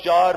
4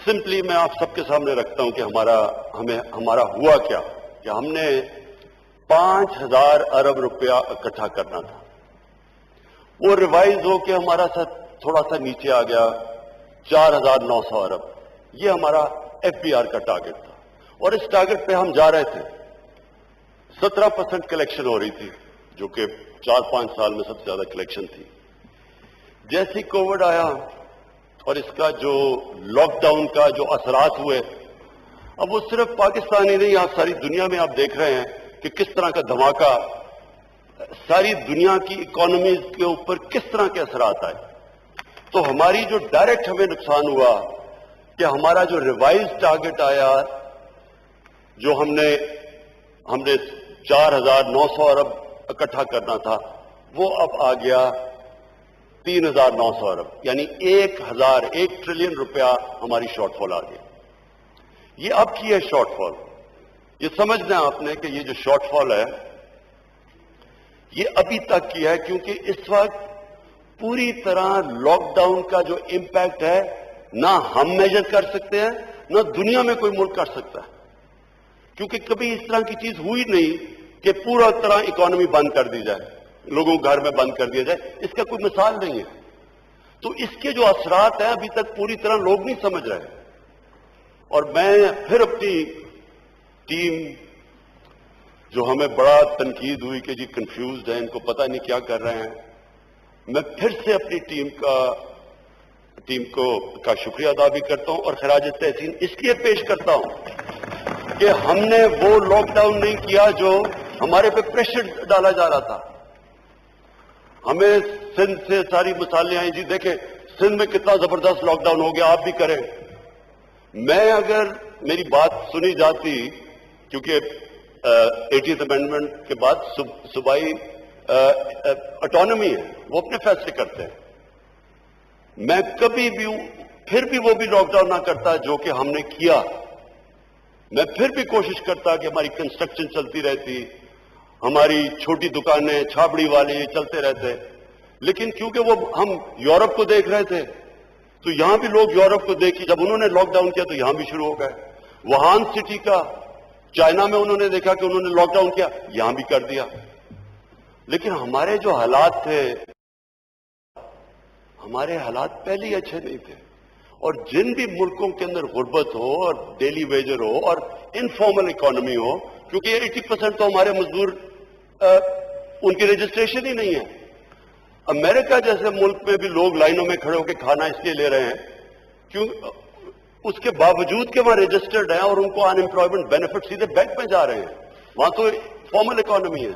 simply میں آپ سب کے سامنے رکھتا ہوں کہ ہمارا ہوا کیا کہ ہم نے 5,000 ارب روپیہ اکٹھا کرنا تھا. وہ ریوائز ہو کے ہمارا تھوڑا سا نیچے آ گیا 4,900 ارب. یہ ہمارا FBR کا ٹارگٹ تھا اور اس ٹارگٹ پہ ہم جا رہے تھے. 17% کلیکشن ہو رہی تھی جو کہ 4-5 سال میں سب سے زیادہ کلیکشن تھی. جیسے کووڈ آیا اور اس کا جو لاک ڈاؤن کا جو اثرات ہوئے، اب وہ صرف پاکستان ہی نہیں، آپ ساری دنیا میں آپ دیکھ رہے ہیں کہ کس طرح کا دھماکہ ساری دنیا کی اکانومیز کے اوپر کس طرح کے اثرات آئے. تو ہماری جو ڈائریکٹ ہمیں نقصان ہوا کہ ہمارا جو ریوائز ٹارگٹ آیا جو ہم نے 4,900 ارب اکٹھا کرنا تھا، وہ اب آ گیا 3,900 ارب، یعنی 1 ٹریلین روپیہ ہماری شارٹ فال آ گئی. یہ اب کی ہے شارٹ فال. یہ سمجھنا ہے آپ نے کہ یہ جو شارٹ فال ہے یہ ابھی تک کی ہے، کیونکہ اس وقت پوری طرح لاک ڈاؤن کا جو امپیکٹ ہے نہ ہم میجر کر سکتے ہیں نہ دنیا میں کوئی ملک کر سکتا ہے، کیونکہ کبھی اس طرح کی چیز ہوئی نہیں کہ پورا طرح اکانومی بند کر دی جائے، لوگوں کو گھر میں بند کر دیا جائے. اس کا کوئی مثال نہیں ہے. تو اس کے جو اثرات ہیں ابھی تک پوری طرح لوگ نہیں سمجھ رہے. اور میں پھر اپنی ٹیم جو ہمیں بڑا تنقید ہوئی کہ جی کنفیوزڈ ہیں، ان کو پتہ نہیں کیا کر رہے ہیں، میں پھر سے اپنی ٹیم کا شکریہ ادا بھی کرتا ہوں اور خراج تحسین اس لیے پیش کرتا ہوں کہ ہم نے وہ لاک ڈاؤن نہیں کیا جو ہمارے پہ پریشر ڈالا جا رہا تھا. ہمیں سندھ سے ساری مثالیں آئیں، جی دیکھیں سندھ میں کتنا زبردست لاک ڈاؤن ہو گیا، آپ بھی کریں. میں اگر میری بات سنی جاتی، کیونکہ 80th امینڈمنٹ کے بعد صوبائی اٹانومی ہے، وہ اپنے فیصلے کرتے ہیں، میں کبھی بھی پھر بھی وہ بھی لاک ڈاؤن نہ کرتا جو کہ ہم نے کیا. میں پھر بھی کوشش کرتا کہ ہماری کنسٹرکشن چلتی رہتی، ہماری چھوٹی دکانیں چھابڑی والے یہ چلتے رہتے. لیکن کیونکہ وہ ہم یورپ کو دیکھ رہے تھے تو یہاں بھی لوگ یورپ کو دیکھی، جب انہوں نے لاک ڈاؤن کیا تو یہاں بھی شروع ہو گئے. ووہان سٹی کا چائنا میں انہوں نے دیکھا کہ انہوں نے لاک ڈاؤن کیا، یہاں بھی کر دیا. لیکن ہمارے جو حالات تھے، ہمارے حالات پہلے ہی اچھے نہیں تھے. اور جن بھی ملکوں کے اندر غربت ہو اور ڈیلی ویجر ہو اور انفارمل اکانومی ہو، کیونکہ 80% تو ہمارے مزدور ان کی رجسٹریشن ہی نہیں ہے. امریکہ جیسے ملک میں بھی لوگ لائنوں میں کھڑے ہو کے کھانا اس لیے لے رہے ہیں کیوں اس کے باوجود کہ وہاں رجسٹرڈ ہیں اور ان کو ان امپلائمنٹ بینیفٹ سیدھے بینک میں جا رہے ہیں. وہاں تو فارمل اکانومی ہے،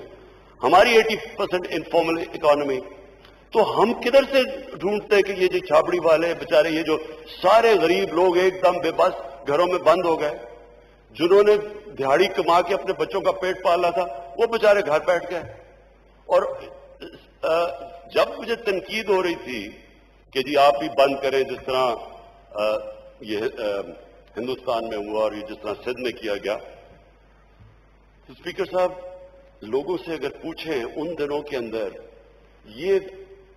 ہماری 80% انفارمل اکانومی. تو ہم کدھر سے ڈھونڈتے کہ یہ جو چھابڑی والے بیچارے، یہ جو سارے غریب لوگ ایک دم بے بس گھروں میں بند ہو گئے، جنہوں نے دہاڑی کما کے اپنے بچوں کا پیٹ پالا تھا، وہ بیچارے گھر بیٹھ گئے. اور جب مجھے تنقید ہو رہی تھی کہ جی آپ بھی بند کریں، جس طرح یہ ہندوستان میں ہوا اور یہ جس طرح سندھ میں کیا گیا، تو اسپیکر صاحب لوگوں سے اگر پوچھیں ان دنوں کے اندر یہ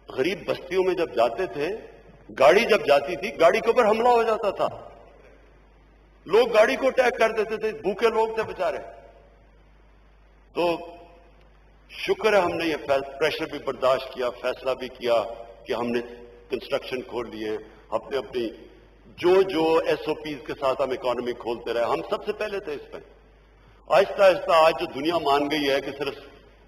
غریب بستیوں میں جب جاتے تھے، گاڑی جب جاتی تھی گاڑی کے اوپر حملہ ہو جاتا تھا، لوگ گاڑی کو اٹیک کر دیتے تھے، بھوکے لوگ تھے بیچارے. تو شکر ہے ہم نے یہ پریشر بھی برداشت کیا، فیصلہ بھی کیا کہ ہم نے کنسٹرکشن کھول لیے، اپنی جو ایس او پیز کے ساتھ ہم اکانومی کھولتے رہے. ہم سب سے پہلے تھے اس پہ. آہستہ آہستہ آج جو دنیا مان گئی ہے کہ صرف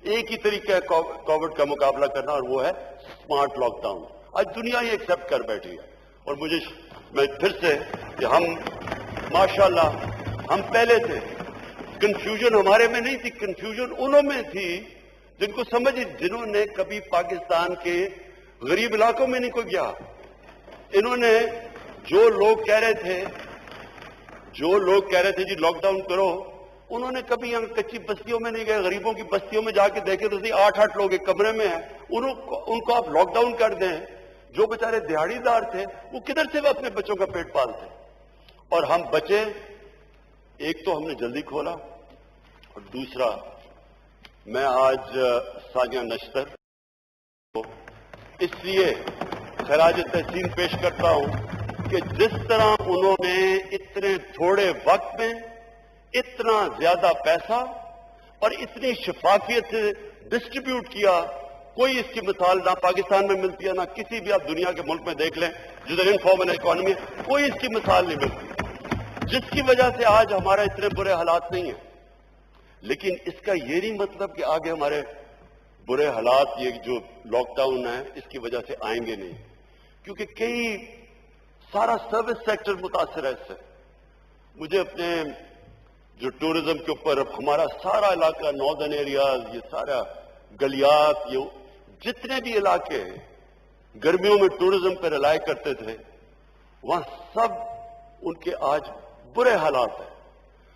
ایک ہی طریقہ ہے کووڈ کا مقابلہ کرنا، اور وہ ہے اسمارٹ لاک ڈاؤن. آج دنیا یہ ایکسیپٹ کر بیٹھی ہے. اور میں پھر سے کہ ہم ماشاءاللہ ہم پہلے تھے. کنفیوژن ہمارے میں نہیں تھی، کنفیوژن انہوں میں تھی جن کو جنہوں نے کبھی پاکستان کے غریب علاقوں میں نہیں کوئی گیا. انہوں نے جو لوگ کہہ رہے تھے جی لاک ڈاؤن کرو، انہوں نے کبھی یہاں کچی بستیوں میں نہیں گئے، غریبوں کی بستیوں میں جا کے دیکھے تو 8 لوگ ایک کمرے میں ہیں، ان کو آپ لاک ڈاؤن کر دیں. جو بیچارے دیہڑی دار تھے وہ کدھر سے وہ اپنے بچوں کا پیٹ پالتے. اور ہم بچے، ایک تو ہم نے جلدی کھولا، اور دوسرا میں آج ثانیہ نشتر کو اس لیے خراج تحسین پیش کرتا ہوں کہ جس طرح انہوں نے اتنے تھوڑے وقت میں اتنا زیادہ پیسہ اور اتنی شفافیت سے ڈسٹریبیوٹ کیا، کوئی اس کی مثال نہ پاکستان میں ملتی ہے، نہ کسی بھی آپ دنیا کے ملک میں دیکھ لیں جدھر انفارمل اکانومی ہے، کوئی اس کی مثال نہیں ملتی، جس کی وجہ سے آج ہمارے اتنے برے حالات نہیں ہیں۔ لیکن اس کا یہ نہیں مطلب کہ آگے ہمارے برے حالات یہ جو لاک ڈاؤن ہے اس کی وجہ سے آئیں گے نہیں، کیونکہ سارا سروس سیکٹر متاثر ہے اس سے۔ مجھے اپنے جو ٹورزم کے اوپر ہمارا سارا علاقہ، ناردرن ایریاز، یہ سارا گلیات، یہ جتنے بھی علاقے گرمیوں میں ٹورزم پہ ریلائی کرتے تھے، وہاں سب ان کے آج برے حالات ہیں۔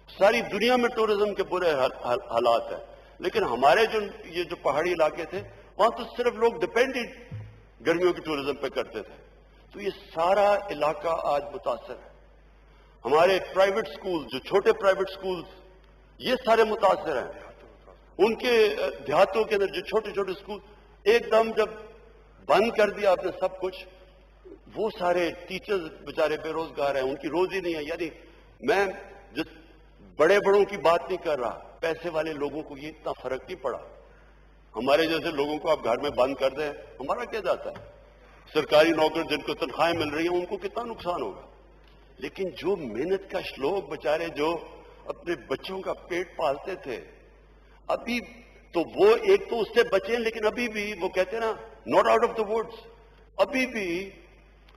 ساری دنیا میں ٹورزم کے برے حالات ہیں، لیکن ہمارے یہ جو پہاڑی علاقے تھے وہاں تو صرف لوگ ڈپینڈنٹ گرمیوں کی ٹورزم پہ کرتے تھے، تو یہ سارا علاقہ آج متاثر ہے۔ ہمارے پرائیویٹ سکول، جو چھوٹے پرائیویٹ سکولز، یہ سارے متاثر ہیں۔ ان کے دیہاتوں کے اندر جو چھوٹے چھوٹے سکول ایک دم جب بند کر دیا آپ نے سب کچھ، وہ سارے ٹیچرز بیچارے بے روزگار ہیں، ان کی روزی نہیں ہے۔ یعنی میں جس بڑوں کی بات نہیں کر رہا، پیسے والے لوگوں کو یہ اتنا فرق نہیں پڑا۔ ہمارے جیسے لوگوں کو آپ گھر میں بند کر دیں، ہمارا کیا جاتا ہے؟ سرکاری نوکر جن کو تنخواہیں مل رہی ہیں ان کو کتنا نقصان ہوگا، لیکن جو محنت کا لوگ بیچارے جو اپنے بچوں کا پیٹ پالتے تھے، ابھی تو وہ ایک تو اس سے بچے، لیکن ابھی بھی وہ کہتے ہیں نا not out of the woods, ابھی بھی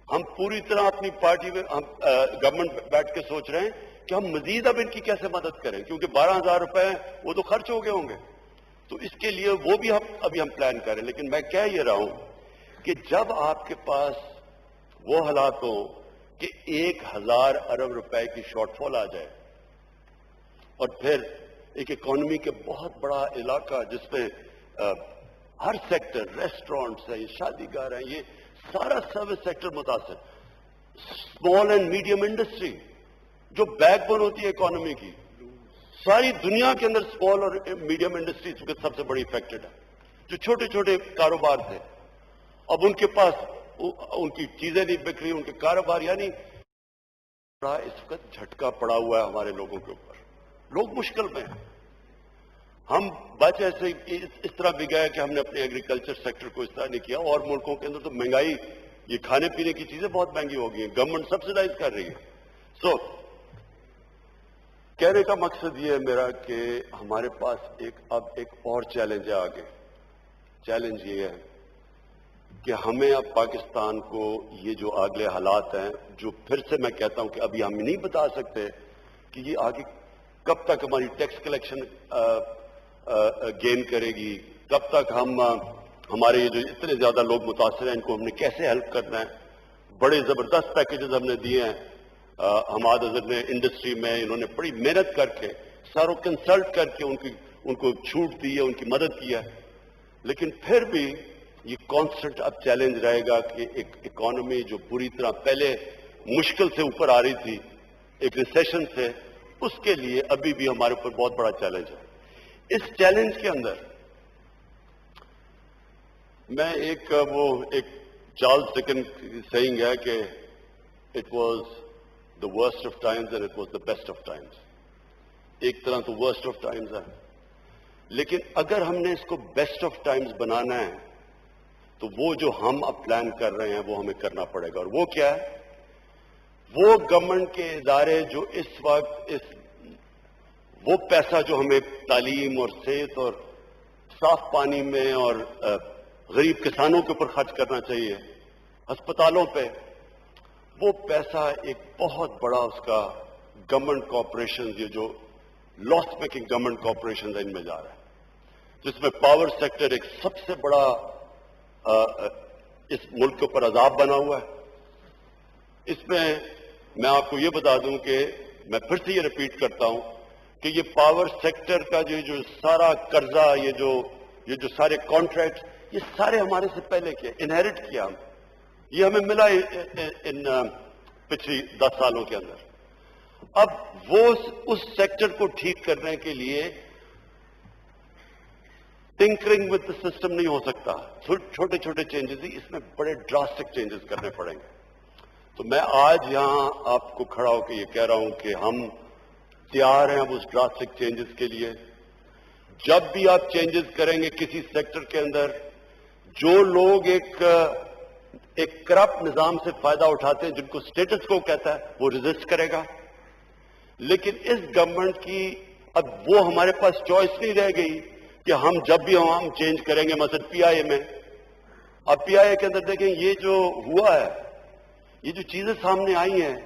ہم پوری طرح اپنی پارٹی میں گورنمنٹ بیٹھ کے سوچ رہے ہیں کہ ہم مزید اب ان کی کیسے مدد کریں، کیونکہ 12,000 روپے وہ تو خرچ ہو گئے ہوں گے، تو اس کے لیے وہ بھی ابھی ہم پلان کریں۔ لیکن میں کہہ یہ رہا ہوں کہ جب آپ کے پاس وہ حالات ہوں کہ 1,000 ارب روپے کی شارٹ فال آ جائے، اور پھر ایک اکانومی کے بہت بڑا علاقہ جس میں ہر سیکٹر، ریسٹورنٹس ہیں، شادی گاہ ہیں، یہ سارا سروس سیکٹر متاثر، اسمال اینڈ میڈیم انڈسٹری جو بیک بون ہوتی ہے اکانومی کی، ساری دنیا کے اندر اسمال اور میڈیم انڈسٹریز کی سب سے بڑی افیکٹڈ ہے۔ جو چھوٹے چھوٹے کاروبار تھے، اب ان کے پاس ان کی چیزیں نہیں بک رہی، ان کے کاروبار، یعنی اس وقت جھٹکا پڑا ہوا ہے ہمارے لوگوں کے اوپر، لوگ مشکل میں ہیں۔ ہم بچ ایسے اس طرح بھی گئے کہ ہم نے اپنے ایگریکلچر سیکٹر کو اس طرح نہیں کیا، اور ملکوں کے اندر تو مہنگائی، یہ کھانے پینے کی چیزیں بہت مہنگی ہو گئی ہیں، گورنمنٹ سبسڈائز کر رہی ہے۔ کہنے کا مقصد یہ ہے میرا کہ ہمارے پاس اب ایک اور چیلنج ہے آگے۔ چیلنج یہ ہے کہ ہمیں اب پاکستان کو یہ جو اگلے حالات ہیں، جو پھر سے میں کہتا ہوں کہ ابھی ہم نہیں بتا سکتے کہ یہ آگے کب تک ہماری ٹیکس کلیکشن گین کرے گی، کب تک ہمارے یہ جو اتنے زیادہ لوگ متاثر ہیں ان کو ہم نے کیسے ہیلپ کرنا ہے۔ بڑے زبردست پیکیجز ہم نے دیے ہیں، حماد حضرت نے انڈسٹری میں، انہوں نے بڑی محنت کر کے ساروں کنسلٹ کر کے ان کو چھوٹ دی ہے، ان کی مدد کی ہے، لیکن پھر بھی یہ کانسٹنٹ اب چیلنج رہے گا کہ ایک اکانومی جو پوری طرح پہلے مشکل سے اوپر آ رہی تھی ایک ریسیشن سے، اس کے لیے ابھی بھی ہمارے اوپر بہت بڑا چیلنج ہے۔ اس چیلنج کے اندر میں ایک چارلز ڈکن سیئنگ ہے کہ it was the worst of times and it was the best of times۔ ایک طرح تو worst of times ہے، لیکن اگر ہم نے اس کو بیسٹ آف ٹائمز بنانا ہے تو وہ جو ہم اب پلان کر رہے ہیں وہ ہمیں کرنا پڑے گا، اور وہ کیا ہے؟ وہ گورنمنٹ کے ادارے جو اس وقت وہ پیسہ جو ہمیں تعلیم اور صحت اور صاف پانی میں اور غریب کسانوں کے اوپر خرچ کرنا چاہیے، ہسپتالوں پہ، وہ پیسہ ایک بہت بڑا اس کا گورنمنٹ کارپوریشن، یہ جو لاس میکنگ گورنمنٹ کارپوریشن ان میں جا رہا ہے، جس میں پاور سیکٹر ایک سب سے بڑا اس ملک کے اوپر عذاب بنا ہوا ہے۔ اس میں میں آپ کو یہ بتا دوں کہ میں پھر سے یہ ریپیٹ کرتا ہوں کہ یہ پاور سیکٹر کا جو سارا قرضہ، یہ جو سارے کانٹریکٹ، یہ سارے ہمارے سے پہلے کیا، انہیرٹ کیا ہم، یہ ہمیں ملا ان پچھلی 10 سالوں کے اندر۔ اب وہ اس سیکٹر کو ٹھیک کرنے کے لیے ٹنکرنگ ود دا سسٹم نہیں ہو سکتا، چھوٹے چھوٹے چینجز ہی، اس میں بڑے ڈراسٹک چینجز کرنے پڑیں گے۔ تو میں آج یہاں آپ کو کھڑا ہو کے یہ کہہ رہا ہوں کہ ہم تیار ہیں اب اس ڈراسٹک چینجز کے لیے. جب بھی آپ چینجز کریں گے کسی سیکٹر کے اندر، جو لوگ ایک کرپٹ نظام سے فائدہ اٹھاتے ہیں، جن کو اسٹیٹس کو کہتا ہے، وہ ریزسٹ کرے گا. لیکن اس گورنمنٹ کی اب وہ ہمارے پاس چوائس نہیں رہ گئی کہ ہم جب بھی ہم چینج کریں گے. مثلا پی آئی اے میں، اب پی آئی اے کے اندر دیکھیں یہ جو ہوا ہے، یہ جو چیزیں سامنے آئی ہیں،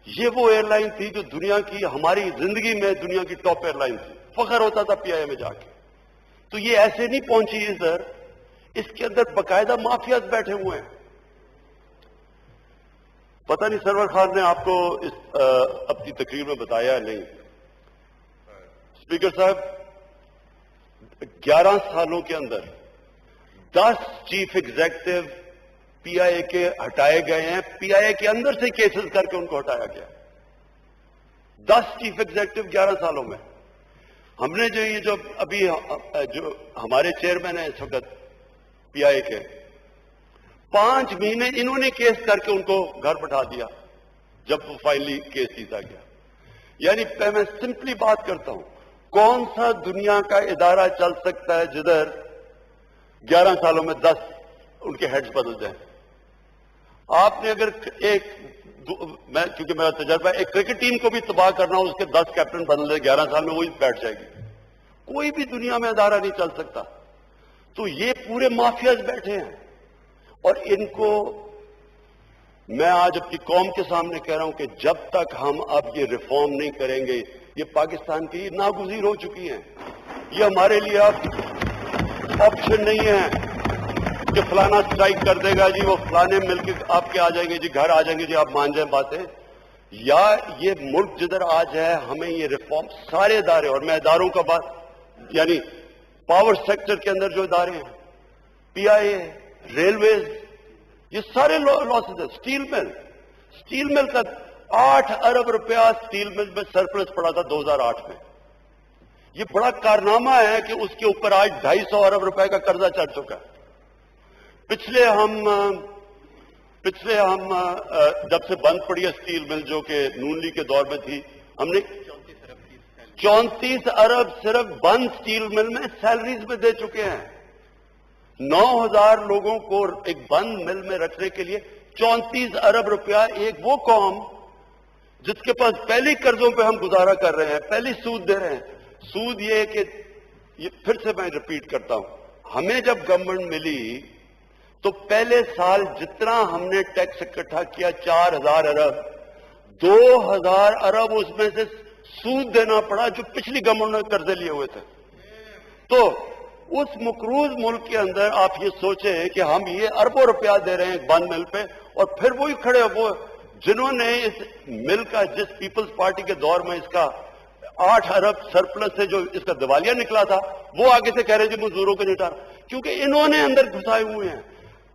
یہ وہ ایئر لائن تھی جو دنیا کی، ہماری زندگی میں دنیا کی ٹاپ ایئر لائن تھی. فخر ہوتا تھا پی آئی اے میں جا کے. تو یہ ایسے نہیں پہنچی ادھر، اس کے اندر باقاعدہ مافیاز بیٹھے ہوئے ہیں. پتہ نہیں سرور خان نے آپ کو اپنی تقریر میں بتایا نہیں. اسپیکر صاحب، 11 سالوں کے اندر 10 چیف ایگزیکٹو پی آئی اے کے ہٹائے گئے ہیں. پی آئی اے کے اندر سے کیسز کر کے ان کو ہٹایا گیا. 10 چیف ایگزیکٹو 11 سالوں میں. ہم نے جو ابھی جو ہمارے چیئرمین ہیں اس وقت پی آئی اے کے، 5 مہینے انہوں نے کیس کر کے ان کو گھر بٹھا دیا جب وہ فائنلی کیس جیتا گیا. یعنی میں سمپلی بات کرتا ہوں، کون سا دنیا کا ادارہ چل سکتا ہے جدھر 11 سالوں میں 10 ان کے ہیڈز بدل جائیں. آپ نے اگر کیونکہ میرا تجربہ ہے، ایک کرکٹ ٹیم کو بھی تباہ کرنا ہو، اس کے 10 کیپٹن بدل دے 11 سال میں، وہی بیٹھ جائے گی. کوئی بھی دنیا میں ادارہ نہیں چل سکتا. تو یہ پورے مافیاز بیٹھے ہیں، اور ان کو میں آج اپنی قوم کے سامنے کہہ رہا ہوں کہ جب تک ہم اب یہ ریفارم نہیں کریں گے، یہ پاکستان کی ناگزیر ہو چکی ہیں. یہ ہمارے لیے اب آپشن نہیں ہے کہ فلانا سٹرائک کر دے گا جی، وہ فلانے مل کے آپ کے آ جائیں گے جی، گھر آ جائیں گے جی، آپ مان جائیں باتیں. یا یہ ملک جدھر آج ہے، ہمیں یہ ریفارم سارے ادارے، اور میں اداروں کا بات یعنی پاور سیکٹر کے اندر جو ادارے ہیں، پی آئی اے، ریلویز، یہ سارے لاسز ہیں. اسٹیل مل کا 8 ارب روپیہ اسٹیل مل میں سرپلس پڑا تھا 2008 میں. یہ بڑا کارنامہ ہے کہ اس کے اوپر آج 250 ارب روپے کا قرضہ چڑھ چکا ہے. پچھلے ہم جب سے بند پڑی ہے اسٹیل مل، جو کہ نون لیگ کے دور میں تھی، ہم نے 34 ارب صرف بند اسٹیل مل میں سیلریز میں دے چکے ہیں. 9,000 لوگوں کو ایک بند مل میں رکھنے کے لیے 34 ارب روپیہ. ایک وہ قوم جس کے پاس پہلی قرضوں پہ ہم گزارا کر رہے ہیں، پہلی سود دے رہے ہیں. سود یہ کہ یہ پھر سے میں ریپیٹ کرتا ہوں، ہمیں جب گورنمنٹ ملی تو پہلے سال جتنا ہم نے ٹیکس اکٹھا کیا 4,000 ارب، 2,000 ارب اس میں سے سود دینا پڑا جو پچھلی گورنمنٹ نے قرضے لیے ہوئے تھے. تو اس مقروض ملک کے اندر آپ یہ سوچیں کہ ہم یہ اربوں روپیہ دے رہے ہیں ایک بند مل پہ، اور پھر وہی کھڑے وہ جنہوں نے اس مل کا، جس پیپلز پارٹی کے دور میں اس کا 8 ارب سرپلس سے جو اس کا دیوالیہ نکلا تھا، وہ آگے سے کہہ رہے ہیں مزدوروں کو نہیں اٹھا، کیونکہ انہوں نے اندر گھسائے ہوئے ہیں.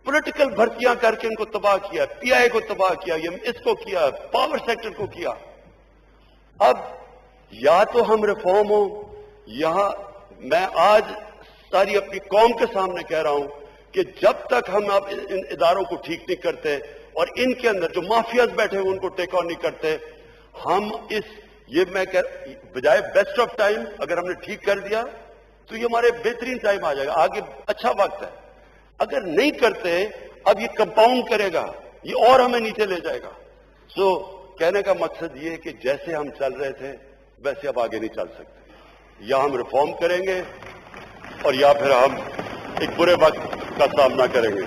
پولیٹیکل بھرتیاں کر کے ان کو تباہ کیا، پی آئی کو تباہ کیا، یہ اس کو کیا، پاور سیکٹر کو کیا. اب یا تو ہم ریفارم ہوں، یہاں میں آج ساری اپنی قوم کے سامنے کہہ رہا ہوں کہ جب تک ہم اب ان اداروں کو ٹھیک نہیں کرتے اور ان کے اندر جو مافیاز بیٹھے ہیں ان کو ٹیک آن نہیں کرتے، ہم میں بجائے بیسٹ آف ٹائم اگر ہم نے ٹھیک کر دیا تو یہ ہمارے بہترین ٹائم آ جائے گا، آگے اچھا وقت ہے. اگر نہیں کرتے اب یہ کمپاؤنڈ کرے گا، یہ اور ہمیں نیچے لے جائے گا. کہنے کا مقصد یہ ہے کہ جیسے ہم چل رہے تھے ویسے اب آگے نہیں چل سکتے. یا ہم ریفارم کریں گے اور یا پھر ہم ایک برے وقت کا سامنا کریں گے.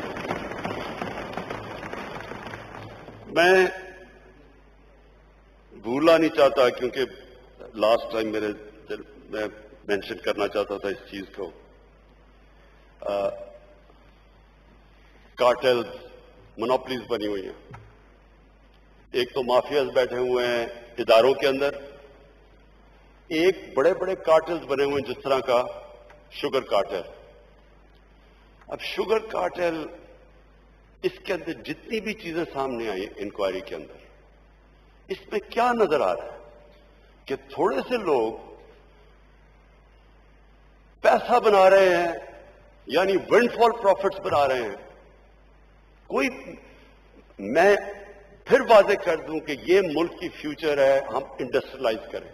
میں بھولنا نہیں چاہتا کیونکہ لاسٹ ٹائم میں مینشن کرنا چاہتا تھا اس چیز کو. کارٹلز، مونوپلیز بنی ہوئی ہیں. ایک تو مافیاز بیٹھے ہوئے ہیں اداروں کے اندر، ایک بڑے بڑے کارٹلز بنے ہوئے ہیں جس طرح کا شوگر کارٹل. اب شوگر کارٹل، اس کے اندر جتنی بھی چیزیں سامنے آئی انکوائری کے اندر، اس میں کیا نظر آ رہا ہے کہ تھوڑے سے لوگ پیسہ بنا رہے ہیں، یعنی ونڈ فال پروفٹس بنا رہے ہیں. میں پھر واضح کر دوں کہ یہ ملک کی فیوچر ہے ہم انڈسٹریلائز کریں،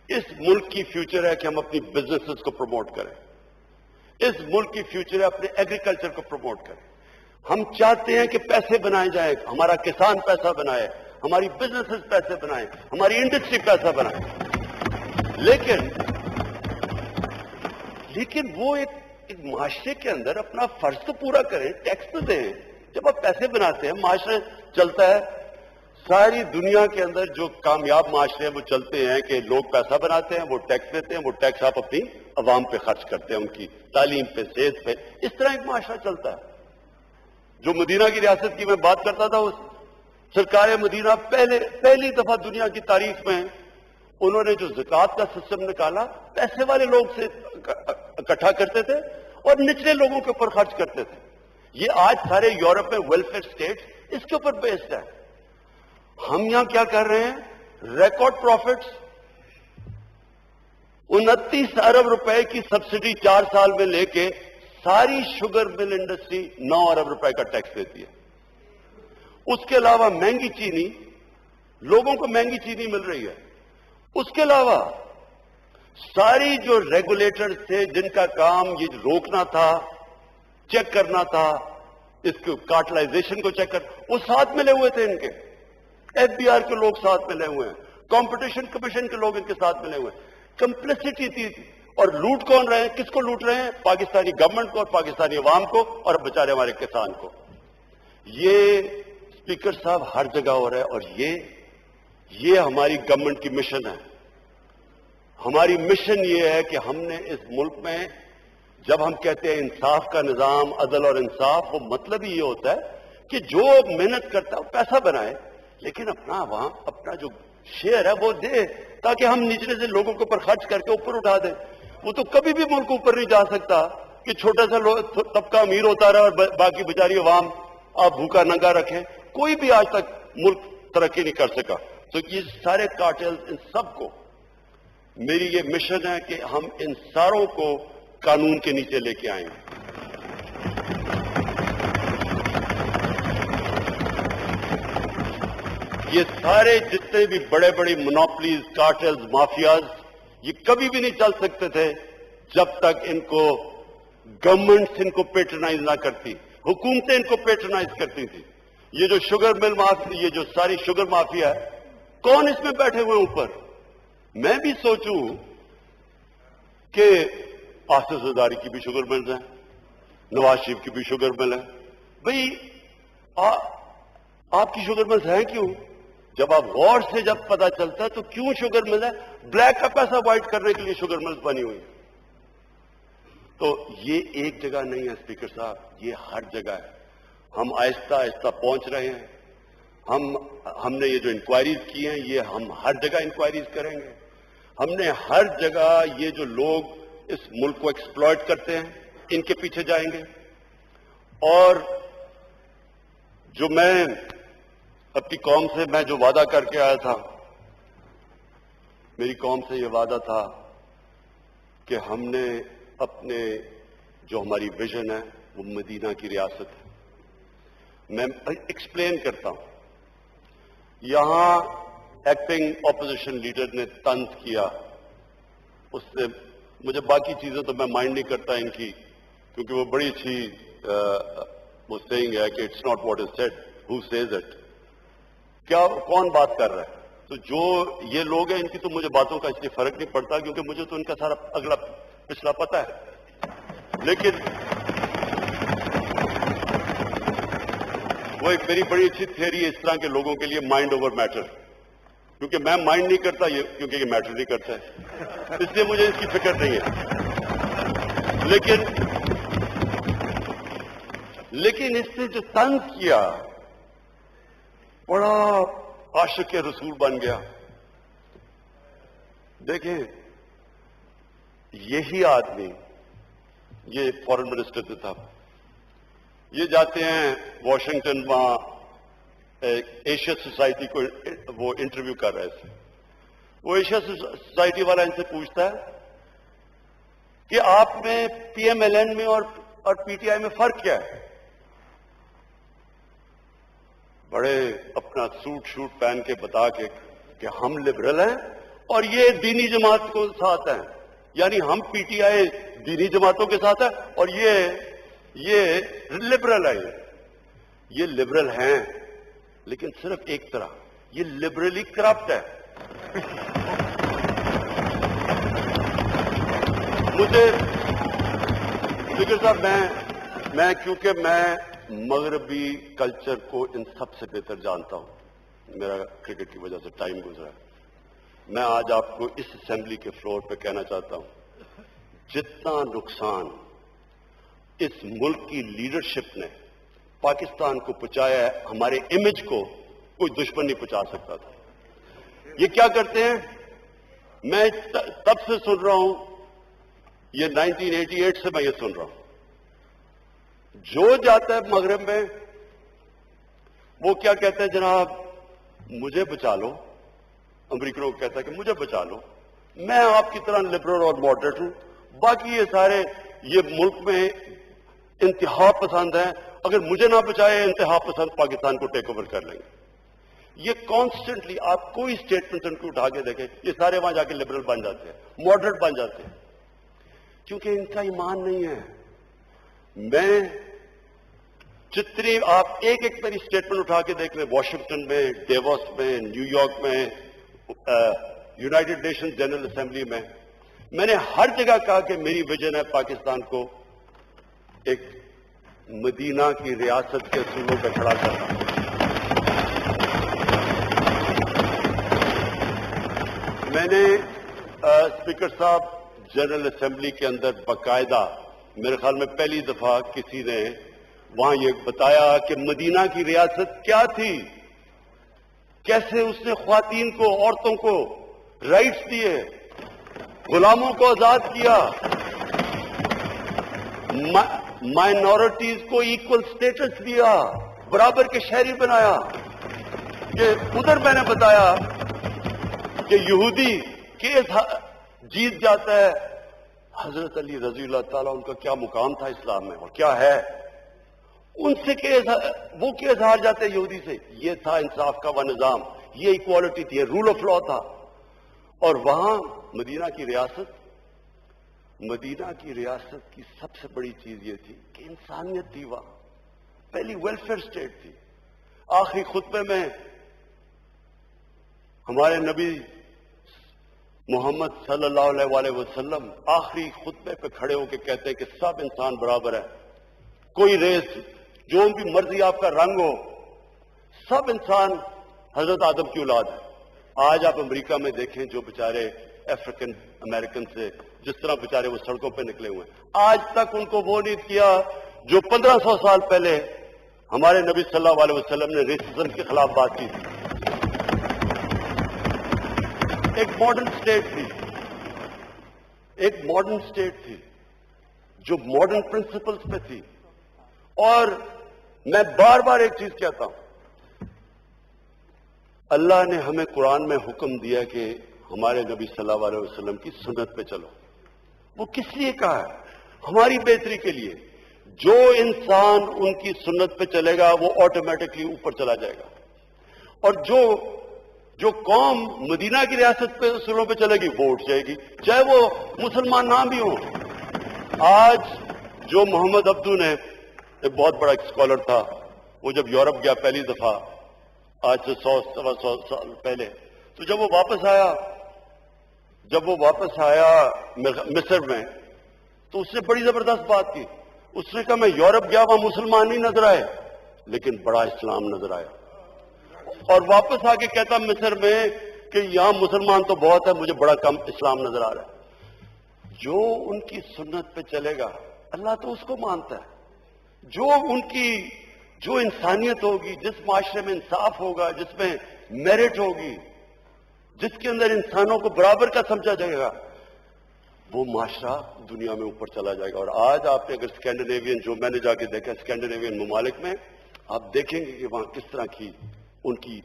اس ملک کی فیوچر ہے کہ ہم اپنی بزنسز کو پروموٹ کریں، اس ملک کی فیوچر ہے اپنے ایگریکلچر کو پروموٹ کریں. ہم چاہتے ہیں کہ پیسے بنائے جائیں، ہمارا کسان پیسہ بنائے، ہماری بزنسز پیسے بنائیں، ہماری انڈسٹری پیسہ بنائے. لیکن وہ ایک معاشرے کے اندر اپنا فرض تو پورا کریں، ٹیکس تو دیں. جب آپ پیسے بناتے ہیں معاشرے چلتا ہے. ساری دنیا کے اندر جو کامیاب معاشرے ہیں وہ چلتے ہیں کہ لوگ پیسہ بناتے ہیں، وہ ٹیکس دیتے ہیں، وہ ٹیکس آپ اپنی عوام پہ خرچ کرتے ہیں، ان کی تعلیم پہ، صحت پہ. اس طرح ایک معاشرہ چلتا ہے. جو مدینہ کی ریاست کی میں بات کرتا تھا، اس سرکار مدینہ پہلی دفعہ دنیا کی تاریخ میں انہوں نے جو زکوٰۃ کا سسٹم نکالا، پیسے والے لوگ سے اکٹھا کرتے تھے اور نچلے لوگوں کے اوپر خرچ کرتے تھے. یہ آج سارے یورپ میں ویلفیئر اسٹیٹ اس کے اوپر بیسڈ ہے. ہم یہاں کیا کر رہے ہیں؟ ریکارڈ پروفٹس، 29 ارب روپے کی سبسڈی 4 سال میں لے کے ساری شوگر مل انڈسٹری 9 ارب روپے کا ٹیکس دیتی ہے. اس کے علاوہ مہنگی چینی، لوگوں کو مہنگی چینی مل رہی ہے. اس کے علاوہ ساری جو ریگولیٹر تھے جن کا کام یہ روکنا تھا، چیک کرنا تھا، اس کو کارٹلائزیشن کو چیک وہ ساتھ ملے ہوئے تھے. ان کے ایف بی آر کے لوگ ساتھ ملے ہوئے ہیں، کمپٹیشن کمیشن کے لوگ ان کے ساتھ ملے ہوئے ہیں. کمپلیسٹی تھی. اور لوٹ کون رہے ہیں؟ کس کو لوٹ رہے ہیں؟ پاکستانی گورنمنٹ کو اور پاکستانی عوام کو اور بیچارے ہمارے کسان کو. یہ اسپیکر صاحب ہر جگہ ہو رہا ہے. اور یہ ہماری گورنمنٹ کی مشن ہے. ہماری مشن یہ ہے کہ ہم نے اس ملک میں جب ہم کہتے ہیں انصاف کا نظام، عدل اور انصاف، وہ مطلب ہی یہ ہوتا ہے کہ جو محنت کرتا ہے وہ پیسہ بنائے، لیکن اپنا جو شیئر ہے وہ دے، تاکہ ہم نچلے سے لوگوں کے اوپر خرچ کر کے اوپر اٹھا دیں. وہ تو کبھی بھی ملک اوپر نہیں جا سکتا کہ چھوٹا سا طبقہ امیر ہوتا رہا اور باقی بیچاری عوام آپ بھوکا ننگا رکھیں. کوئی بھی آج تک ملک ترقی نہیں کر سکا. تو یہ سارے کارٹل، ان سب کو میری یہ مشن ہے کہ ہم ان ساروں کو قانون کے نیچے لے کے آئیں. یہ سارے جتنے بھی بڑے بڑے مونوپلیز، کارٹلز، مافیاز، یہ کبھی بھی نہیں چل سکتے تھے جب تک ان کو گورنمنٹس ان کو پیٹرنائز نہ کرتی، حکومتیں ان کو پیٹرنائز کرتی تھی. یہ جو شوگر مل مافیا، یہ جو ساری شوگر مافیا ہے، کون اس میں بیٹھے ہوئے اوپر؟ میں بھی سوچوں کہ آصف زرداری کی بھی شوگر ملز ہیں، نواز شریف کی بھی شوگر مل ہے. بھئی آپ کی شوگر ملز ہیں کیوں؟ جب آپ غور سے جب پتا چلتا ہے تو کیوں شوگر مل ہے؟ بلیک کا پیسہ وائٹ کرنے کے لیے شوگر ملز بنی ہوئی. تو یہ ایک جگہ نہیں ہے اسپیکر صاحب، یہ ہر جگہ ہے. ہم آہستہ آہستہ پہنچ رہے ہیں. ہم نے یہ جو انکوائریز کی ہیں، یہ ہم ہر جگہ انکوائریز کریں گے. ہم نے ہر جگہ یہ جو لوگ اس ملک کو ایکسپلائٹ کرتے ہیں ان کے پیچھے جائیں گے. اور جو میں اپنی قوم سے میں جو وعدہ کر کے آیا تھا، میری قوم سے یہ وعدہ تھا کہ ہم نے اپنے جو ہماری ویژن ہے وہ مدینہ کی ریاست ہے. میں ایکسپلین کرتا ہوں. یہاں ایکٹنگ اپوزیشن لیڈر نے طنز کیا، اس سے مجھے باقی چیزیں تو میں مائنڈ نہیں کرتا ان کی، کیونکہ وہ بڑی اچھی وہ سیئنگ ہے کہ it's not what is said, who says it. کیا کون بات کر رہا ہے؟ تو جو یہ لوگ ہیں ان کی تو مجھے باتوں کا اس لیے فرق نہیں پڑتا، کیونکہ مجھے تو ان کا سارا اگلا پچھلا پتا ہے. لیکن وہ ایک میری بڑی اچھی تھیوری ہے اس طرح کے لوگوں کے لیے، مائنڈ اوور میٹر. کیونکہ میں مائنڈ نہیں کرتا، کیونکہ یہ میٹر نہیں کرتا ہے، اس لیے مجھے اس کی فکر نہیں ہے. لیکن اس نے جو طنز کیا، بڑا عاشق رسول بن گیا. دیکھیں یہی آدمی، یہ فارن منسٹر جو تھا، یہ جاتے ہیں واشنگٹن، وہاں ایشیا سوسائٹی کو وہ انٹرویو کر رہے تھے. وہ ایشیا سوسائٹی والا ان سے پوچھتا ہے کہ آپ میں پی ایم ایل این میں اور پی ٹی آئی میں فرق کیا ہے؟ بڑے اپنا سوٹ شوٹ پہن کے بتا کے کہ ہم لبرل ہیں اور یہ دینی جماعت کو ساتھ ہیں، یعنی ہم پی ٹی آئی دینی جماعتوں کے ساتھ ہیں اور یہ لبرل ہے. یہ لبرل ہیں لیکن صرف ایک طرح، یہ لبرلی کرپٹ ہے. مجھے فکر صاحب میں کیونکہ میں مغربی کلچر کو ان سب سے بہتر جانتا ہوں، میرا کرکٹ کی وجہ سے ٹائم گزرا ہے. میں آج آپ کو اس اسمبلی کے فلور پہ کہنا چاہتا ہوں، جتنا نقصان اس ملک کی لیڈرشپ نے پاکستان کو پہنچایا ہے، ہمارے امیج کو کوئی دشمن نہیں پہنچا سکتا تھا. یہ کیا کرتے ہیں؟ میں تب سے سن رہا ہوں، یہ 1988 سے میں یہ سن رہا ہوں. جو جاتا ہے مغرب میں وہ کیا کہتے ہیں؟ جناب مجھے بچا لو. امریکنوں کو کہتا ہے کہ مجھے بچا لو، میں آپ کی طرح لبرل اور ماڈریٹ ہوں، باقی یہ سارے یہ ملک میں انتہا پسند ہیں، اگر مجھے نہ بچائے انتہا پسند پاکستان کو ٹیک اوور کر لیں گے. یہ کانسٹنٹلی آپ کوئی اسٹیٹمنٹ ان کو اٹھا کے دیکھیں، یہ سارے وہاں جا کے لبرل بن جاتے ہیں، ماڈریٹ بن جاتے ہیں، کیونکہ ان کا ایمان نہیں ہے. میں جتنی آپ ایک میری اسٹیٹمنٹ اٹھا کے دیکھ لیں، واشنگٹن میں، ڈیووس میں، نیو یارک میں، یونائٹڈ نیشن جنرل اسمبلی میں نے ہر جگہ کہا کہ میری ویژن ہے پاکستان کو ایک مدینہ کی ریاست کے اصولوں پہ کھڑا کرنا. میں نے اسپیکر صاحب جنرل اسمبلی کے اندر باقاعدہ میرے خیال میں پہلی دفعہ کسی نے وہاں یہ بتایا کہ مدینہ کی ریاست کیا تھی، کیسے اس نے خواتین کو، عورتوں کو رائٹس دیے، غلاموں کو آزاد کیا، مائنورٹیز کو ایکول سٹیٹس دیا، برابر کے شہری بنایا. کہ ادھر میں نے بتایا کہ یہودی کیس جیت جاتا ہے، حضرت علی رضی اللہ تعالیٰ ان کا کیا مقام تھا اسلام میں اور کیا ہے، ان سے وہ کیس ہار جاتے ہیں یہودی سے. یہ تھا انصاف کا وہ نظام، یہ ایکوالٹی تھی، یہ رول آف لا تھا. اور وہاں مدینہ کی ریاست کی سب سے بڑی چیز یہ تھی کہ انسانیت تھی. وہاں پہلی ویلفیئر اسٹیٹ تھی. آخری خطبے میں ہمارے نبی محمد صلی اللہ علیہ وسلم آخری خطبے پہ کھڑے ہو کے کہتے ہیں کہ سب انسان برابر ہے، کوئی ریس، جو بھی مرضی آپ کا رنگ ہو، سب انسان حضرت آدم کی اولاد ہے. آج آپ امریکہ میں دیکھیں جو بیچارے افریقن امریکن سے جس طرح بیچارے وہ سڑکوں پہ نکلے ہوئے ہیں، آج تک ان کو وہ نہیں کیا جو 1500 سال پہلے ہمارے نبی صلی اللہ علیہ وسلم نے ریسزم کے خلاف بات کی تھی. ایک ماڈرن اسٹیٹ تھی جو ماڈرن پرنسپلز پہ تھی. اور میں بار بار ایک چیز کہتا ہوں، اللہ نے ہمیں قرآن میں حکم دیا کہ ہمارے نبی صلی اللہ علیہ وسلم کی سنت پہ چلو. وہ کس لیے کہا ہے؟ ہماری بہتری کے لیے. جو انسان ان کی سنت پہ چلے گا وہ آٹومیٹکلی اوپر چلا جائے گا، اور جو قوم مدینہ کی ریاست پہ اصولوں پہ چلے گی وہ اٹھ جائے گی، چاہے وہ مسلمان نہ بھی ہوں. آج جو محمد عبدو نے، ایک بہت بڑا اسکالر تھا، وہ جب یورپ گیا پہلی دفعہ آج سے 100 سال پہلے، تو جب وہ واپس آیا مصر میں، تو اس نے بڑی زبردست بات کی. اس نے کہا میں یورپ گیا، وہاں مسلمان نہیں نظر آئے لیکن بڑا اسلام نظر آیا. اور واپس آ کے کہتا مصر میں کہ یہاں مسلمان تو بہت ہے، مجھے بڑا کم اسلام نظر آ رہا ہے. جو ان کی سنت پہ چلے گا اللہ تو اس کو مانتا ہے. جو انسانیت ہوگی، جس معاشرے میں انصاف ہوگا، جس میں میرٹ ہوگی، جس کے اندر انسانوں کو برابر کا سمجھا جائے گا، وہ معاشرہ دنیا میں اوپر چلا جائے گا. اور آج آپ نے اگر اسکینڈینیوین، جو میں نے جا کے دیکھا اسکینڈینیوین ممالک میں، آپ دیکھیں گے کہ وہاں کس طرح کی ان کی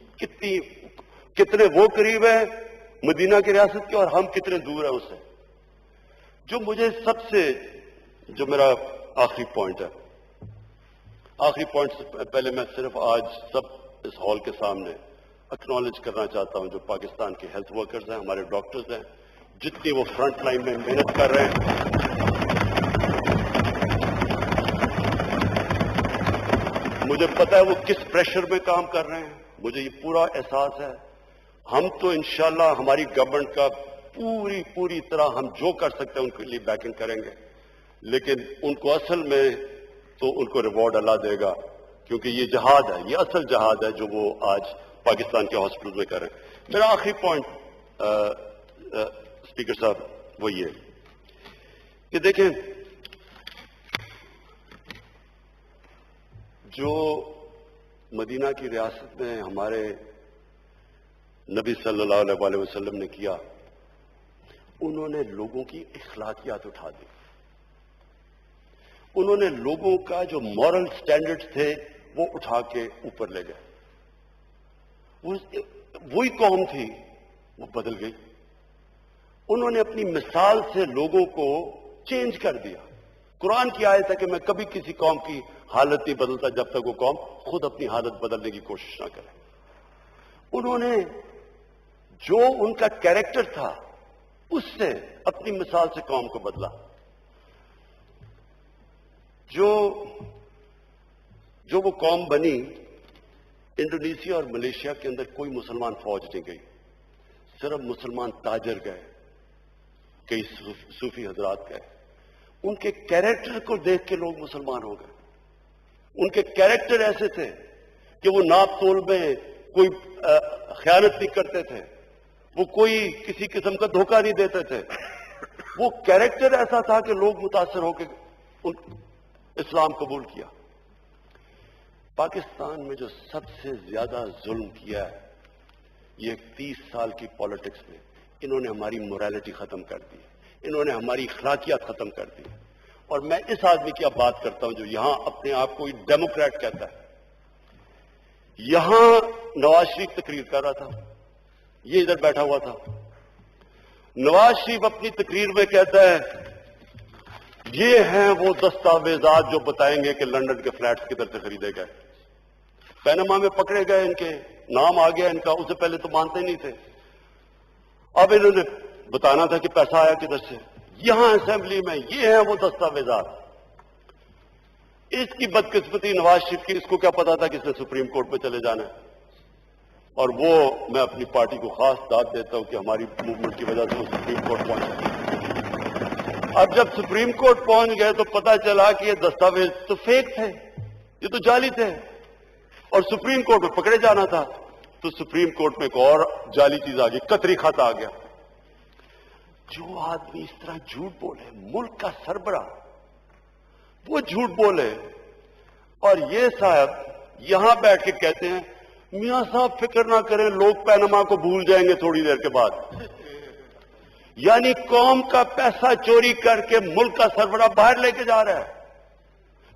کتنے وہ قریب ہیں مدینہ کی ریاست کے اور ہم کتنے دور ہیں اس سے. جو مجھے جو میرا آخری پوائنٹ ہے، آخری پوائنٹ سے پہلے میں صرف آج سب اس ہال کے سامنے اکنالج کرنا چاہتا ہوں جو پاکستان کے ہیلتھ ورکرز ہیں، ہمارے ڈاکٹرز ہیں، جتنی وہ فرنٹ لائن میں محنت کر رہے ہیں. مجھے پتا ہے وہ کس پریشر میں کام کر رہے ہیں، مجھے یہ پورا احساس ہے. ہم تو انشاءاللہ ہماری گورنمنٹ کا پوری طرح ہم جو کر سکتے ہیں ان کے لیے بیکنگ کریں گے، لیکن ان کو اصل میں تو ان کو ریوارڈ اللہ دے گا، کیونکہ یہ جہاد ہے، یہ اصل جہاد ہے جو وہ آج پاکستان کے ہاسپٹل میں کر رہے ہیں. میرا آخری پوائنٹ اسپیکر صاحب وہ یہ کہ دیکھیں، جو مدینہ کی ریاست میں ہمارے نبی صلی اللہ علیہ وسلم نے کیا، انہوں نے لوگوں کی اخلاقیات اٹھا دی. انہوں نے لوگوں کا جو مورل سٹینڈرڈز تھے وہ اٹھا کے اوپر لے گئے. وہی قوم تھی وہ بدل گئی. انہوں نے اپنی مثال سے لوگوں کو چینج کر دیا. قرآن کی آیت ہے کہ میں کبھی کسی قوم کی حالت نہیں بدلتا جب تک وہ قوم خود اپنی حالت بدلنے کی کوشش نہ کرے. انہوں نے جو ان کا کیریکٹر تھا اس سے اپنی مثال سے قوم کو بدلا. جو وہ قوم بنی، انڈونیشیا اور ملیشیا کے اندر کوئی مسلمان فوج نہیں گئی، صرف مسلمان تاجر گئے، کئی صوفی حضرات گئے. ان کے کیریکٹر کو دیکھ کے لوگ مسلمان ہو گئے. ان کے کیریکٹر ایسے تھے کہ وہ ناپ تول میں کوئی خیانت نہیں کرتے تھے، وہ کوئی کسی قسم کا دھوکہ نہیں دیتے تھے. وہ کیریکٹر ایسا تھا کہ لوگ متاثر ہو کے اسلام قبول کیا. پاکستان میں جو سب سے زیادہ ظلم کیا ہے یہ 30 سال کی پالیٹکس میں، انہوں نے ہماری موریلٹی ختم کر دی، انہوں نے ہماری اخلاقیات ختم کر دی. اور میں اس آدمی کی اب بات کرتا ہوں جو یہاں اپنے آپ کو ڈیموکریٹ کہتا ہے. یہاں نواز شریف تقریر کر رہا تھا، یہ ادھر بیٹھا ہوا تھا. نواز شریف اپنی تقریر میں کہتا ہے یہ ہیں وہ دستاویزات جو بتائیں گے کہ لندن کے فلیٹس کدھر سے خریدے گئے. پینما میں پکڑے گئے، ان کے نام آ گیا ان کا، اس سے پہلے تو مانتے نہیں تھے. اب انہوں نے بتانا تھا کہ پیسہ آیا کدھر سے. یہاں اسمبلی میں یہ ہیں وہ دستاویزات. اس کی بدقسمتی نواز شریف کی، اس کو کیا پتا تھا کہ اس نے سپریم کورٹ پہ چلے جانا ہے. اور وہ میں اپنی پارٹی کو خاص داد دیتا ہوں کہ ہماری موومنٹ کی وجہ سے وہ سپریم کورٹ پہنچے. اب جب سپریم کورٹ پہنچ گئے تو پتا چلا کہ یہ دستاویز تو فیک تھے، یہ تو جعلی تھے، اور سپریم کورٹ میں پکڑے جانا تھا. تو سپریم کورٹ میں ایک اور جعلی چیز آ گئی، قطری خط آ گیا. جو آدمی اس طرح جھوٹ بولے، ملک کا سربراہ وہ جھوٹ بولے، اور یہ صاحب یہاں بیٹھ کے کہتے ہیں میاں صاحب فکر نہ کریں، لوگ پینما کو بھول جائیں گے تھوڑی دیر کے بعد. یعنی قوم کا پیسہ چوری کر کے ملک کا سربراہ باہر لے کے جا رہا ہے.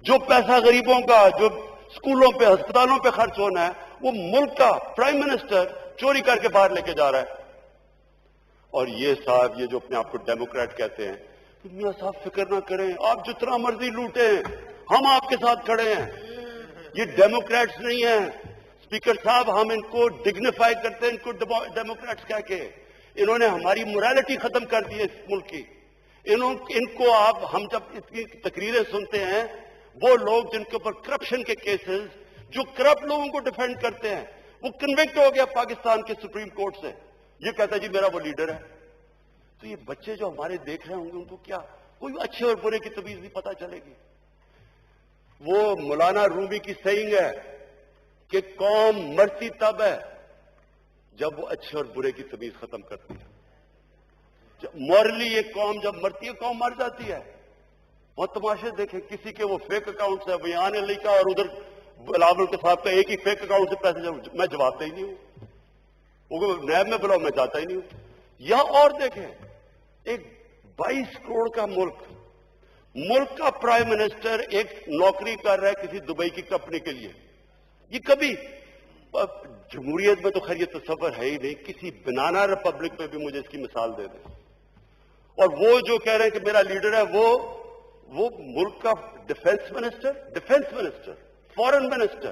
جو پیسہ غریبوں کا، جو اسکولوں پہ ہسپتالوں پہ خرچ ہونا ہے، وہ ملک کا پرائم منسٹر چوری کر کے باہر لے کے جا رہا ہے. اور یہ صاحب، یہ جو اپنے آپ کو ڈیموکریٹ کہتے ہیں، میاں صاحب فکر نہ کریں، آپ جتنا مرضی لوٹیں، ہم آپ کے ساتھ کھڑے ہیں. یہ ڈیموکریٹس نہیں ہیں اسپیکر صاحب، ہم ان کو ڈگنیفائی کرتے ہیں، ان کو ڈیموکریٹس کہہ کے. انہوں نے ہماری موریلٹی ختم کر دی ہے اس ملک کی. ان کو آپ، ہم جب اس کی تقریریں سنتے ہیں، وہ لوگ جن کے اوپر کرپشن کے کیسز، جو کرپٹ لوگوں کو ڈیفینڈ کرتے ہیں، وہ کنوکٹ ہو گیا پاکستان کے سپریم کورٹ سے. یہ کہتا ہے جی میرا وہ لیڈر ہے. تو یہ بچے جو ہمارے دیکھ رہے ہوں گے، ان کو کیا کوئی اچھے اور برے کی تمیز نہیں پتہ چلے گی. وہ مولانا رومی کی سیئنگ ہے کہ قوم مرتی تب ہے جب وہ اچھے اور برے کی تمیز ختم کرتی ہے. مورلی یہ قوم جب مرتی ہے، قوم مر جاتی ہے. وہ تماشے دیکھیں، کسی کے وہ فیک اکاؤنٹ سے بیان علی کا اور ادھر بلاول کے صاحب کا ایک ہی فیک اکاؤنٹ سے پیسے، میں جوابتا ہی نہیں ہوں. وہ نیب میں بلاؤ، میں جاتا ہی نہیں ہوں. یا اور دیکھیں، ایک 22 کروڑ کا ملک کا پرائم منسٹر ایک نوکری کر رہا ہے کسی دبئی کی کمپنی کے لیے. یہ کبھی جمہوریت میں تو خیر یہ تصور ہے ہی نہیں، کسی بنانا ریپبلک میں بھی مجھے اس کی مثال دے دیں. اور وہ جو کہہ رہے ہیں کہ میرا لیڈر ہے، وہ ملک کا ڈیفنس منسٹر، فورن منسٹر،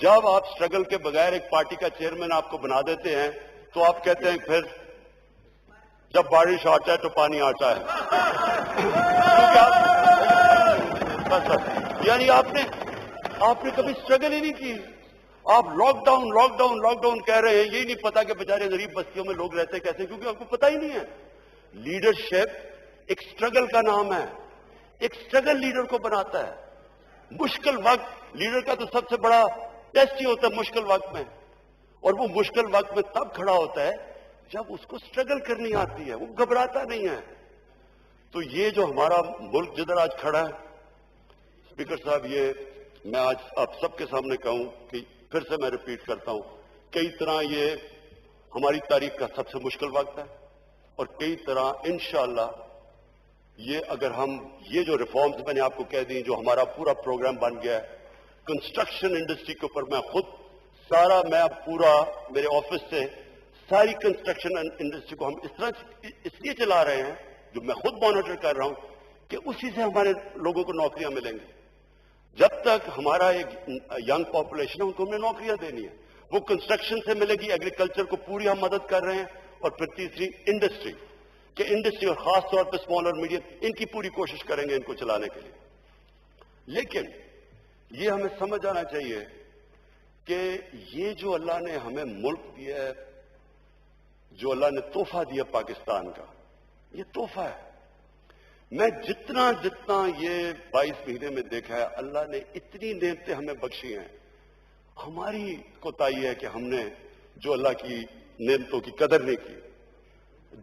جب آپ سٹرگل کے بغیر ایک پارٹی کا چیئرمین آپ کو بنا دیتے ہیں تو آپ کہتے ہیں پھر جب بارش آتا ہے تو پانی آتا ہے. یعنی آپ نے کبھی سٹرگل ہی نہیں کی. آپ لاک ڈاؤن کہہ رہے ہیں. یہی نہیں پتا کہ بیچارے غریب بستیوں میں لوگ رہتے کیسے, کیونکہ آپ کو پتا ہی نہیں ہے. لیڈرشپ ایک سٹرگل کا نام ہے. ایک سٹرگل لیڈر کو بناتا ہے. مشکل وقت لیڈر کا تو سب سے بڑا ٹیسٹ ہی ہوتا ہے مشکل وقت میں, اور وہ مشکل وقت میں تب کھڑا ہوتا ہے جب اس کو سٹرگل کرنی آتی ہے, وہ گھبراتا نہیں ہے. تو یہ جو ہمارا ملک جدھر آج کھڑا ہے, اسپیکر صاحب, یہ میں آج آپ سب کے سامنے کہوں کہ پھر سے میں ریپیٹ کرتا ہوں, کئی طرح یہ ہماری تاریخ کا سب سے مشکل وقت ہے, اور کئی طرح انشاءاللہ یہ اگر ہم یہ جو ریفارمز میں نے آپ کو کہہ دی, جو ہمارا پورا پروگرام بن گیا ہے کنسٹرکشن انڈسٹری کے اوپر, میں خود سارا میں پورا میرے آفس سے ساری کنسٹرکشن انڈسٹری کو ہم اس طرح اس لیے چلا رہے ہیں, جو میں خود مانیٹر کر رہا ہوں, کہ اسی سے ہمارے لوگوں کو نوکریاں ملیں گی. جب تک ہمارا ایک ینگ پاپولیشن ہے ان کو ہم نے نوکریاں دینی ہے, وہ کنسٹرکشن سے ملے گی. ایگریکلچر کو پوری ہم مدد کر رہے ہیں. اور پھر تیسری انڈسٹری, کہ انڈسٹری اور خاص طور پہ اسمال اور میڈیم, ان کی پوری کوشش کریں گے ان کو چلانے کے لیے. لیکن یہ ہمیں سمجھ آنا چاہیے کہ یہ جو اللہ نے ہمیں ملک دیا ہے, جو اللہ نے تحفہ دیا پاکستان کا, یہ تحفہ ہے. میں جتنا یہ 22 مہینے میں دیکھا ہے, اللہ نے اتنی نعمتیں ہمیں بخشی ہیں. ہماری کوتاہی ہے کہ ہم نے جو اللہ کی نعمتوں کی قدر نہیں کی.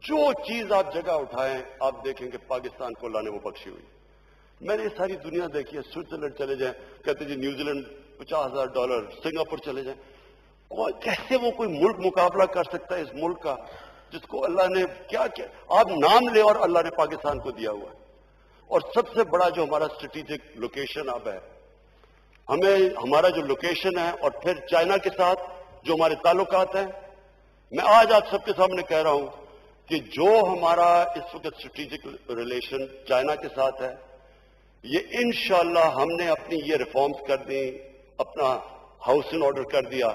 جو چیز آپ جگہ اٹھائیں آپ دیکھیں کہ پاکستان کو اللہ نے وہ بخشی ہوئی. میں نے یہ ساری دنیا دیکھی ہے. سوئٹزرلینڈ چلے جائیں, کہتے جی نیوزی لینڈ $50,000, سنگاپور چلے جائیں, کیسے وہ کوئی ملک مقابلہ کر سکتا ہے اس ملک کا جس کو اللہ نے کیا آپ نام لے اور اللہ نے پاکستان کو دیا ہوا ہے. اور سب سے بڑا جو ہمارا اسٹریٹجک لوکیشن اب ہے, ہمارا جو لوکیشن ہے, اور پھر چائنا کے ساتھ جو ہمارے تعلقات ہیں, میں آج آپ سب کے سامنے کہہ رہا ہوں کہ جو ہمارا اس وقت اسٹریٹجک ریلیشن چائنا کے ساتھ ہے, یہ انشاءاللہ ہم نے اپنی یہ ریفارمز کر دی, اپنا ہاؤس ان آرڈر کر دیا,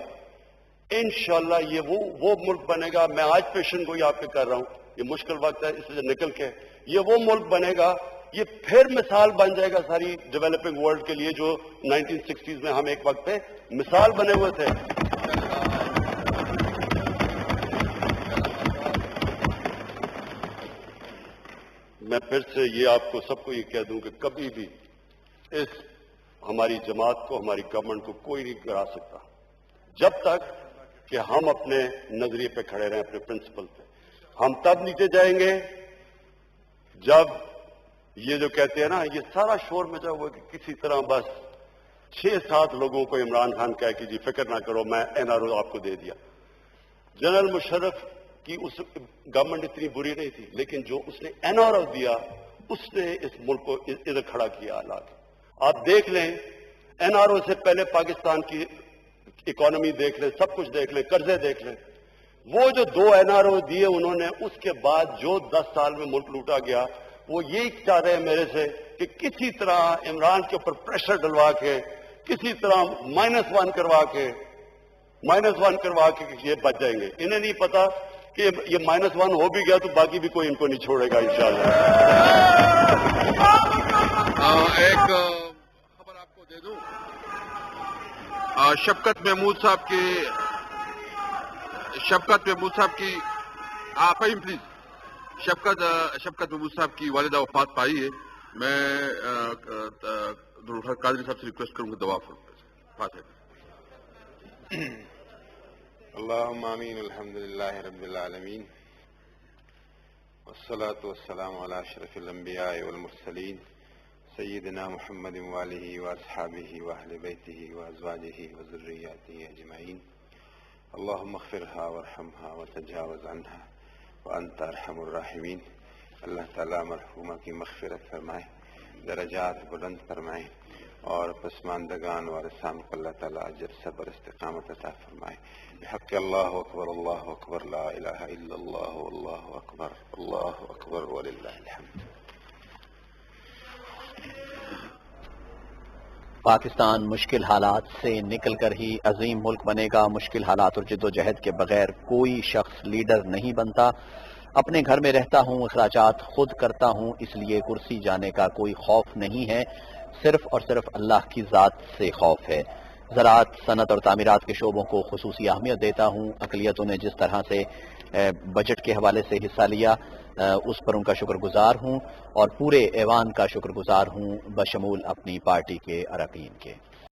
انشاءاللہ یہ وہ ملک بنے گا. میں آج پیشن گوئی آپ پہ کر رہا ہوں, یہ مشکل وقت ہے, اس سے نکل کے یہ وہ ملک بنے گا, یہ پھر مثال بن جائے گا ساری ڈیولپنگ ورلڈ کے لیے, جو 1960s میں ہم ایک وقت پہ مثال بنے ہوئے تھے. میں پھر سے یہ آپ کو سب کو یہ کہہ دوں کہ کبھی بھی اس ہماری جماعت کو, ہماری گورنمنٹ کو کوئی نہیں گرا سکتا جب تک کہ ہم اپنے نظریے پہ کھڑے رہیں, اپنے پرنسپل پہ. ہم تب نیچے جائیں گے جب یہ جو کہتے ہیں نا, یہ سارا شور مچا ہوا کہ کسی طرح بس 6-7 لوگوں کو عمران خان کہہ کہ جی فکر نہ کرو میں NRO آپ کو دے دیا. جنرل مشرف کی اس گورنمنٹ اتنی بری نہیں تھی, لیکن جو اس نے NRO دیا اس نے اس ملک کو ادھر کھڑا کیا. حالات آپ دیکھ لیں, NRO سے پہلے پاکستان کی اکانومی دیکھ لیں, سب کچھ دیکھ لیں, قرضے دیکھ لیں. وہ جو 2 NRO دیے انہوں نے, اس کے بعد جو 10 سال میں ملک لوٹا گیا, وہ یہی چاہ رہے ہیں میرے سے کہ کسی طرح عمران کے اوپر پریشر ڈلوا کے, کسی طرح -1 کروا کے یہ بچ جائیں گے. انہیں نہیں پتا کہ یہ -1 ہو بھی گیا تو باقی بھی کوئی ان کو نہیں چھوڑے گا انشاءاللہ. ایک خبر آپ کو دے دوں, شفقت محمود صاحب کی فہیم پلیز, شفقت محمود صاحب کی والدہ وفات پائی ہے. میں قادری صاحب سے ریکویسٹ کروں گا دعا فاتحہ. اللهم آمین. الحمد للہ رب العالمین, والصلاة والسلام على اشرف الانبیاء والمرسلین سیدنا محمد وآلہ واصحابہ واہل بیتہ وازواجہ وذریاتہ اجمعین. اللهم اغفرها وارحمها وتجاوز عنها وانت ارحم الراحمین. اللہ تعالیٰ مرحومہ کی مغفرت فرمائے, درجات بلند فرمائے, اور پسماندگان وارثان کو اللہ تعالیٰ اجر صبر استقامت عطا فرمائے. بحق اللہ اکبر, اللہ اکبر, لا الہ الا اللہ, اللہ اکبر, اللہ اکبر, وللہ الحمد. پاکستان مشکل حالات سے نکل کر ہی عظیم ملک بنے گا. مشکل حالات اور جد و جہد کے بغیر کوئی شخص لیڈر نہیں بنتا. اپنے گھر میں رہتا ہوں، اخراجات خود کرتا ہوں، اس لیے کرسی جانے کا کوئی خوف نہیں ہے، صرف اور صرف اللہ کی ذات سے خوف ہے. زراعت، صنعت اور تعمیرات کے شعبوں کو خصوصی اہمیت دیتا ہوں. اقلیتوں نے جس طرح سے بجٹ کے حوالے سے حصہ لیا اس پر ان کا شکر گزار ہوں اور پورے ایوان کا شکر گزار ہوں بشمول اپنی پارٹی کے اراکین کے.